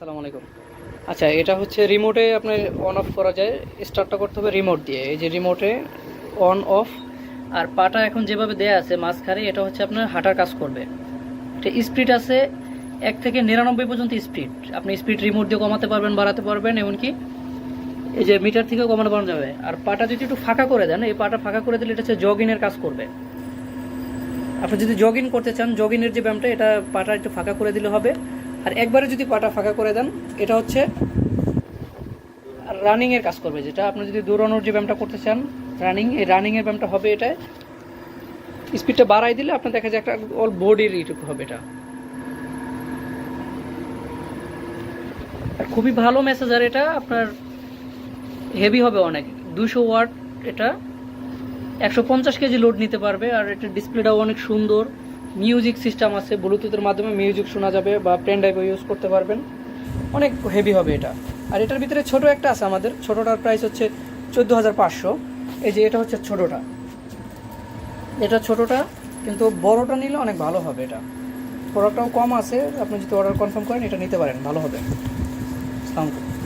আসসালামু আলাইকুম। আচ্ছা, এটা হচ্ছে রিমোটে আপনার অন অফ করা যায়। স্টার্টটা করতে হবে রিমোট দিয়ে। এই যে রিমোটে অন অফ। আর পাটা এখন যেভাবে দেয়া আছে মাঝখানে, এটা হচ্ছে আপনার হাঁটার কাজ করবে। এটা স্পিড আছে 1 থেকে 99 পর্যন্ত স্পিড। আপনি স্পিড রিমোট দিয়ে কমাতে পারবেন, বাড়াতে পারবেন, এমনকি এই যে মিটার থেকেও কমানো বাড়ানো যাবে। আর পাটা যদি একটু ফাঁকা করে দেন, এই পাটা ফাঁকা করে দিলে এটা হচ্ছে জগিংয়ের কাজ করবে। আপনি যদি জগিং করতে চান, জগিংয়ের যে ব্যায়ামটা, এটা পাটা একটু ফাঁকা করে দিলে হবে। আর একবারে যদি পাটা ফাঁকা করে দেন, এটা হচ্ছে রানিংয়ের কাজ করবে। যেটা আপনি যদি দৌড়ানোর যে ব্যায়ামটা করতে চান, রানিং, এই রানিংয়ের ব্যায়ামটা হবে এটায়। স্পিডটা বাড়াই দিলে আপনার দেখা যায় একটা অল বডির এইটুকু হবে এটা। আর খুবই ভালো মেসেজার এটা, আপনার হেভি হবে অনেক। 200 ওয়াট এটা, 150 কেজি লোড নিতে পারবে। আর এটার ডিসপ্লেটাও অনেক সুন্দর। মিউজিক সিস্টেম আছে, ব্লুটুথের মাধ্যমে মিউজিক শোনা যাবে, বা পেন ড্রাইভও ইউজ করতে পারবেন। অনেক হেভি হবে এটা। আর এটার ভিতরে ছোট একটা আছে আমাদের, ছোটোটার প্রাইস হচ্ছে 14,500। এই যে এটা হচ্ছে ছোটোটা, এটা ছোটোটা, কিন্তু বড়োটা নিলে অনেক ভালো হবে। এটা প্রোডাক্টটাও কম আছে, আপনি যদি অর্ডার কনফার্ম করেন এটা নিতে পারেন, ভালো হবে। আসসালামু আলাইকুম।